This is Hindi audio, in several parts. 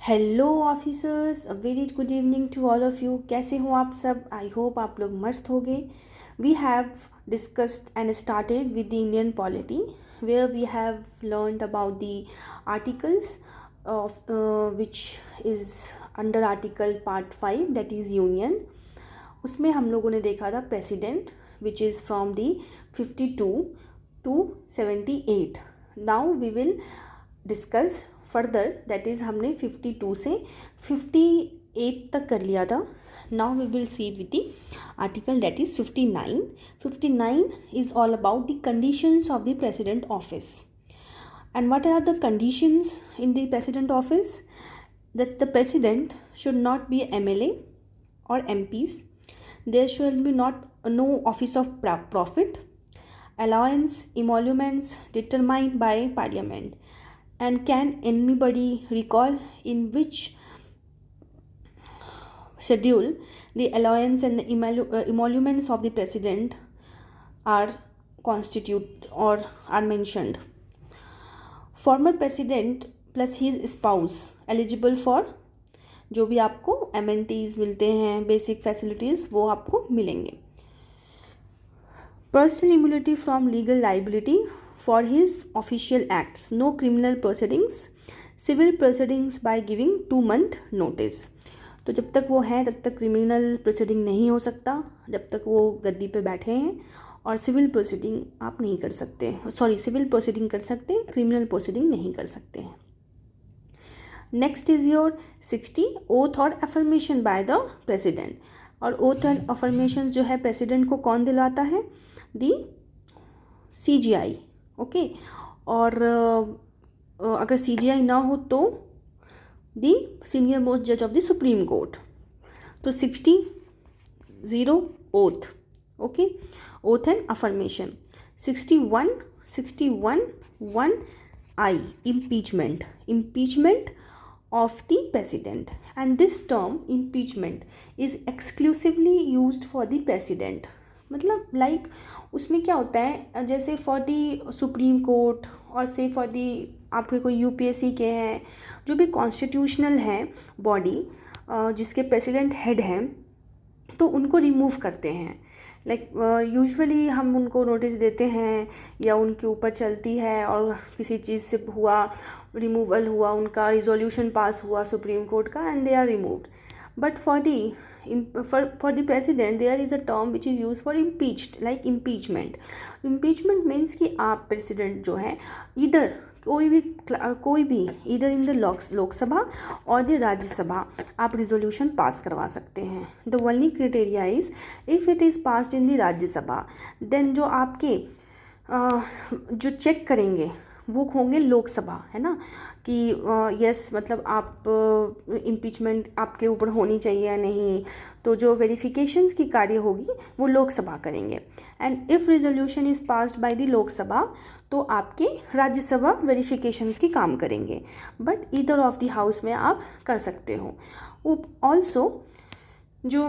Hello officers, a very good evening to all of you. कैसे हो आप सब? आई होप आप लोग मस्त हो गए। We have discussed and started with the Indian polity where we have learned about the articles of which is under article part 5 that is union. उसमें हम लोगों ने देखा था president which is from the 52 to 78। Now we will discuss further, that is हमने 52 से 58 तक कर लिया था। Now we will see with the article that is 59। 59 is all about the conditions of the president office. And what are the conditions in the president office? That the president should not be MLA or MPs. There should be no office of profit. Allowance, emoluments determined by parliament. And can anybody recall in which schedule the allowance and the emoluments of the president are constitute or are mentioned? Former president plus his spouse eligible for जो भी आपको एमेनिटीज़ मिलते हैं, बेसिक फैसिलिटीज़, वो आपको मिलेंगे. Personal immunity from legal liability for his official acts. No criminal proceedings. Civil proceedings by giving 2 month notice. तो जब तक वो हैं तब तक क्रिमिनल प्रोसीडिंग नहीं हो सकता जब तक वो गद्दी पे बैठे हैं, और सिविल प्रोसीडिंग आप नहीं कर सकते. सिविल प्रोसीडिंग कर सकते हैं, क्रिमिनल प्रोसीडिंग नहीं कर सकते हैं. नेक्स्ट इज़ योर 60 ओथ और अफर्मेशन बाय द प्रेसिडेंट. और ओथ एंड अफर्मेशन जो है प्रेसिडेंट को कौन दिलाता है? दी CGI. ओके. और अगर CGI ना हो तो दी सीनियर मोस्ट जज ऑफ द सुप्रीम कोर्ट. तो 60 0 oath. Okay. Oath and affirmation. 61 1 I impeachment of the president, and this term impeachment is exclusively used for the president. मतलब लाइक उसमें क्या होता है, जैसे फॉर दी सुप्रीम कोर्ट और से फॉर दी आपके कोई UPSC के हैं, जो भी कॉन्स्टिट्यूशनल हैं बॉडी जिसके प्रेसिडेंट हेड हैं, तो उनको रिमूव करते हैं. लाइक यूजुअली हम उनको नोटिस देते हैं या उनके ऊपर चलती है और किसी चीज़ से हुआ रिमूवल हुआ, उनका रिजोल्यूशन पास हुआ सुप्रीम कोर्ट का, and they are removed. But for the president there is a term which is use for impeached, like impeachment. Impeachment means कि आप प्रेसिडेंट जो है इधर कोई भी इधर इन द लोकसभा और द राज्यसभा आप रिजोल्यूशन पास करवा सकते हैं. The only criteria is if it is passed in the Rajya Sabha, then जो आपके जो चेक करेंगे वो होंगे लोकसभा, है ना, कि यस मतलब आप इम्पीचमेंट आपके ऊपर होनी चाहिए या नहीं. तो जो वेरिफिकेशंस की कार्य होगी वो लोकसभा करेंगे. And if resolution is passed by the Lok Sabha तो आपके राज्यसभा वेरिफिकेशंस की काम करेंगे. But either of the house में आप कर सकते हो. ऑल्सो जो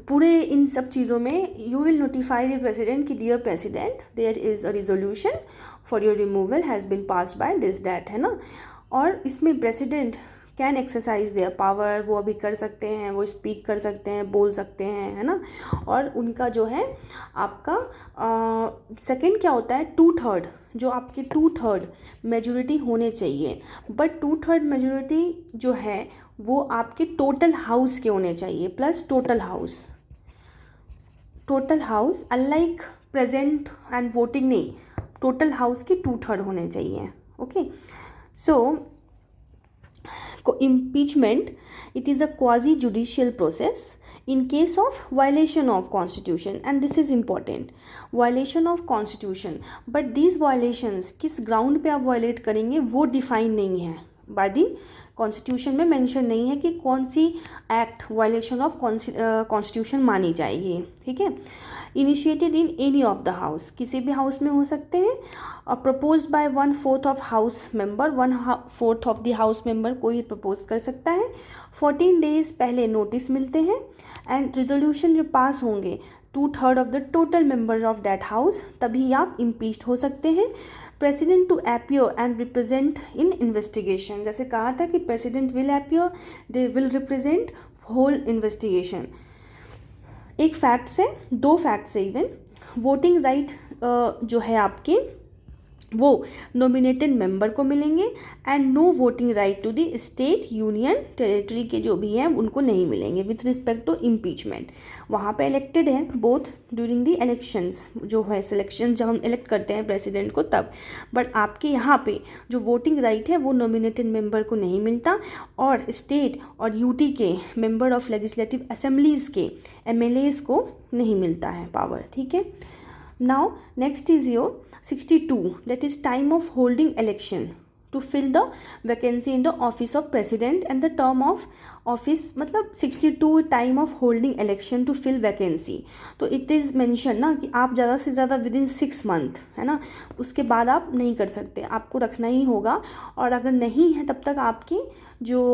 पूरे इन सब चीज़ों में you will notify the president कि dear president there is a resolution for your removal has been passed by this date, है ना. और इसमें president can exercise their power, वो अभी कर सकते हैं, वो स्पीक कर सकते हैं, बोल सकते हैं, है ना. और उनका जो है आपका सेकंड क्या होता है, 2/3, जो आपके 2/3 मेजोरिटी होने चाहिए. बट 2/3 मेजोरिटी जो है वो आपके टोटल हाउस के होने चाहिए, plus total house unlike present and voting नहीं, टोटल हाउस के 2/3 होने चाहिए. Okay. So impeachment, it is a quasi judicial process in case of violation of constitution, and this is important, violation of constitution. but these violations किस ground पे आप violate करेंगे वो define नहीं है by the कॉन्स्टिट्यूशन में मेंशन नहीं है कि कौन सी एक्ट वायलेशन ऑफ कॉन्स्टिट्यूशन मानी जाएगी. ठीक है. Initiated in any of the house, किसी भी हाउस में हो सकते हैं. और proposed by 1/4 of house member, 1/4 of the house member कोई प्रपोज कर सकता है. 14 डेज पहले नोटिस मिलते हैं. एंड रिजोल्यूशन जो पास होंगे 2/3 of the total member of that house, तभी आप इम्पीच्ड हो सकते हैं. President to appear and represent in investigation, जैसे कहा था कि president will appear, they will represent whole investigation. एक फैक्ट्स है, दो फैक्ट्स है इवन। वोटिंग राइट जो है आपके वो नॉमिनेटेड मेंबर को मिलेंगे and no voting right to the state union territory के जो भी हैं उनको नहीं मिलेंगे विथ रिस्पेक्ट टू इम्पीचमेंट। वहाँ पे इलेक्टेड हैं बोथ ड्यूरिंग द इलेक्शंस, जो है सिलेक्शन जब हम इलेक्ट करते हैं प्रेसिडेंट को तब, बट आपके यहाँ पे जो वोटिंग राइट है वो नॉमिनेटेड मेंबर को नहीं मिलता और स्टेट और यूटी के मेंबर ऑफ लेजिस्लेटिव असेंबलीज़ के एमएलएज को नहीं मिलता है पावर, ठीक है। Now next is your 62, that is time of holding election to fill the vacancy in the office of president and the term of office, मतलब 62 time of holding election to fill vacancy। तो it is mention ना कि आप ज़्यादा से ज़्यादा within 6 month, है ना, उसके बाद आप नहीं कर सकते, आपको रखना ही होगा। और अगर नहीं है तब तक आपकी जो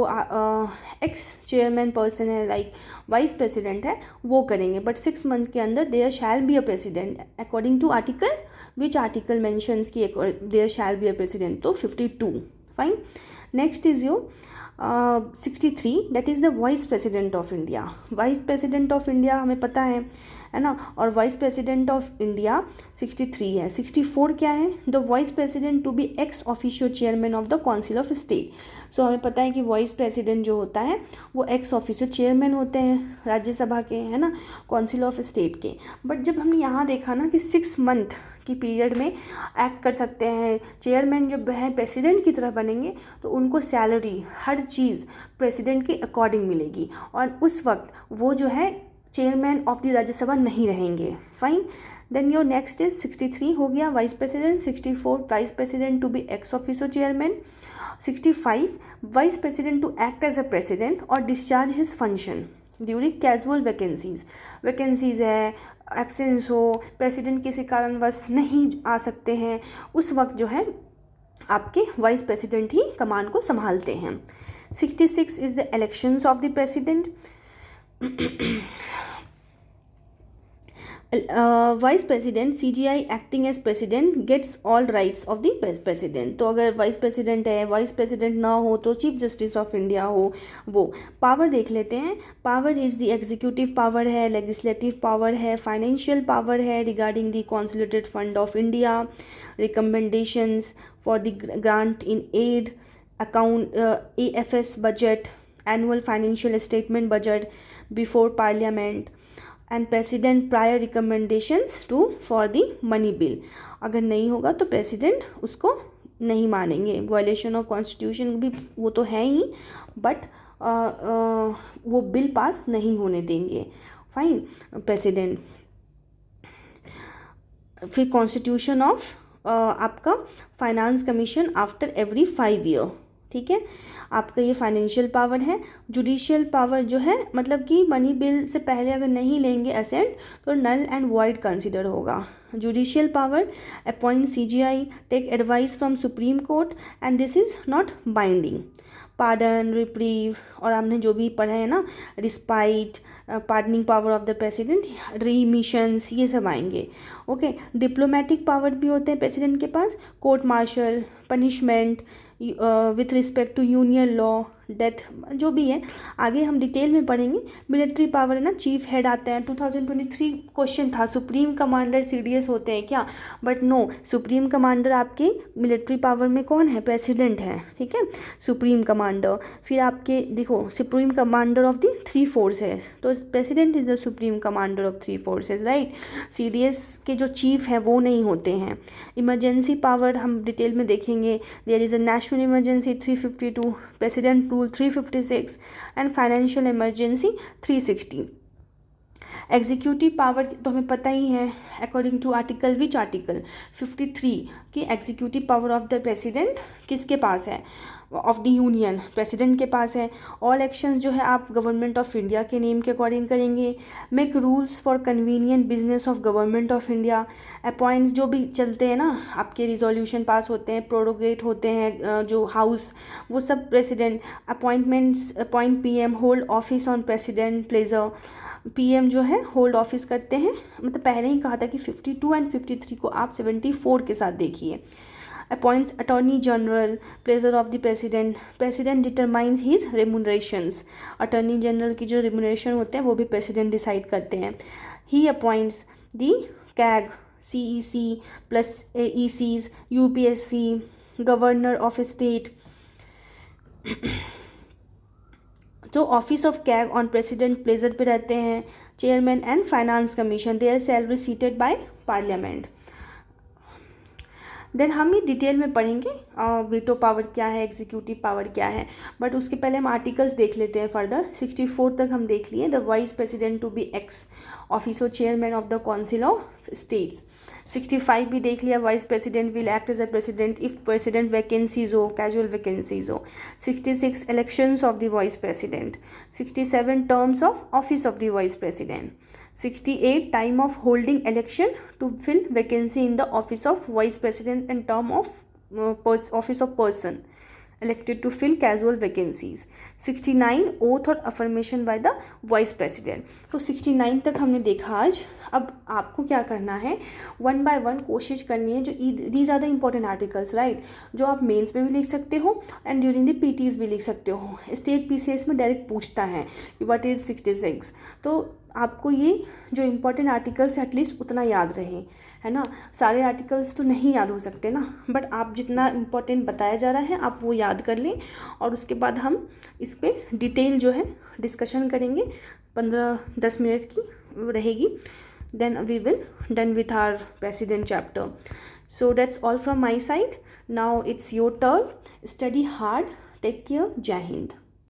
एक्स चेयरमैन पर्सन है लाइक वाइस प्रेसिडेंट है वो करेंगे, बट 6 मंथ के अंदर there shall be a president according to article, which article mentions की there shall be a president, तो 52 fine. Next is your 63, that is the vice president of India. Vice president of India हमें पता है ना, और वाइस प्रेसिडेंट ऑफ इंडिया 63 है। 64 क्या है, the vice president to be ex officio chairman of the council of state. So हमें पता है कि वाइस प्रेसिडेंट जो होता है वो एक्स ऑफिशियो चेयरमैन होते हैं राज्यसभा के, है ना, काउंसिल ऑफ स्टेट के। बट जब हमने यहाँ देखा ना कि 6 मंथ की पीरियड में एक्ट कर सकते हैं, चेयरमैन जब है प्रेसिडेंट की तरह बनेंगे तो उनको सैलरी हर चीज़ प्रेसिडेंट के अकॉर्डिंग मिलेगी और उस वक्त वो जो है चेयरमैन ऑफ द राज्यसभा नहीं रहेंगे, fine. Then your next is 63 हो गया vice president, 64 vice president to be ex officio chairman, 65 vice president to act as a president और discharge his function during casual vacancies है, एब्सेंस हो, प्रेसिडेंट किसी कारणवश नहीं आ सकते हैं, उस वक्त जो है आपके वाइस प्रेसिडेंट ही कमान को संभालते हैं। 66 is the elections of the president. Vice president CGI acting as president gets all rights of the president. तो अगर वाइस प्रेसिडेंट है, वाइस प्रेसिडेंट ना हो तो चीफ जस्टिस ऑफ इंडिया हो वो। पावर देख लेते हैं, power is the executive power है, लेजिस्लेटिव पावर है, फाइनेंशियल पावर है regarding the consolidated fund of India, recommendations for the grant in aid, account AFS budget, annual financial statement budget before parliament and president prior recommendations to for the money bill. अगर नहीं होगा तो प्रेसिडेंट उसको नहीं मानेंगे, वायलेशन ऑफ कॉन्स्टिट्यूशन भी वो तो है ही, बट वो बिल पास नहीं होने देंगे, फाइन प्रेसिडेंट। फिर कॉन्स्टिट्यूशन ऑफ आपका finance commission after every 5 year, ठीक है, आपका ये फाइनेंशियल पावर है। जुडिशियल पावर जो है मतलब कि मनी बिल से पहले अगर नहीं लेंगे असेंट तो नल एंड वॉइड कंसिडर होगा। Judicial power appoint CGI, take advice from supreme court and this is not binding. Pardon, reprieve और हमने जो भी पढ़ा है ना, respite, pardoning power of the president, remissions, ये सब आएंगे, ओके। डिप्लोमेटिक पावर भी होते हैं प्रेसिडेंट के पास, court martial, punishment with respect to union law, death, जो भी है आगे हम डिटेल में पढ़ेंगे। मिलिट्री पावर है ना, चीफ हेड आते हैं। 2023 क्वेश्चन था सुप्रीम कमांडर CDS होते हैं क्या, बट नो, सुप्रीम कमांडर आपके मिलिट्री पावर में कौन है, प्रेसिडेंट है, ठीक है, सुप्रीम कमांडर। फिर आपके देखो supreme commander of the 3 forces, तो president is the supreme commander of 3 forces, right. CDS के जो चीफ है वो नहीं होते हैं। इमरजेंसी पावर हम डिटेल में देखेंगे, there is a national emergency 352, president rule 356 and financial emergency 360। Executive power तो हमें पता ही है, according to article, which article 53 की executive power of the president किसके पास है, ऑफ द यूनियन, प्रेसिडेंट के पास है। ऑल एक्शंस जो है आप गवर्नमेंट ऑफ इंडिया के नेम के अकॉर्डिंग करेंगे। Make rules for convenient business of government of India. Appoints जो भी चलते हैं ना आपके, रिजोल्यूशन पास होते हैं, प्रोरोगेट होते हैं जो हाउस, वो सब president. Appointments, appoint PM, hold office on president pleasure. PM जो है होल्ड ऑफिस करते हैं, मतलब पहले ही कहा था कि 52 एंड 53 को आप 74 के साथ देखिए। Appoints attorney general, pleasure of the president, president determines his remunerations, attorney general की जो रेमुनरेशन होते हैं वो भी प्रेसिडेंट डिसाइड करते हैं. He appoints the CAG, CEC plus ECs, UPSC, governor of state. तो office of CAG on president pleasure पे रहते हैं. Chairman and finance commission, their salary seated by parliament. Then हम ये डिटेल में पढ़ेंगे वीटो पावर क्या है, एग्जीक्यूटिव पावर क्या है, बट उसके पहले हम आर्टिकल्स देख लेते हैं फर्दर. 64 तक हम देख लिए. The vice president to be ex officer chairman of the council of states. 65 भी देख लिया. Vice president will act as a president if president vacancies हो, कैजुअल वैकेंसीज हो. 66 elections of the vice president. 67 terms of office of the vice president. 68 time of holding election to fill vacancy in the office of vice president and term of office of person elected to fill casual vacancies. 69 oath और affirmation by the vice president. तो 69 तक हमने देखा आज. अब आपको क्या करना है, वन बाय वन कोशिश करनी है. जो these are the important articles right, जो आप मेंस में भी लिख सकते हो एंड ड्यूरिंग द PTs भी लिख सकते हो. स्टेट PCS में डायरेक्ट पूछता है कि व्हाट इज़ 66. तो आपको ये जो इम्पोर्टेंट आर्टिकल्स एटलीस्ट उतना याद रहे, है ना. सारे आर्टिकल्स तो नहीं याद हो सकते ना, बट आप जितना इम्पोर्टेंट बताया जा रहा है आप वो याद कर लें. और उसके बाद हम इस पर डिटेल जो है डिस्कशन करेंगे. 15-10 मिनट की रहेगी. Then we will done with our president chapter. So that's all from my side. Now it's your turn. Study hard. Take care. Jai Hind.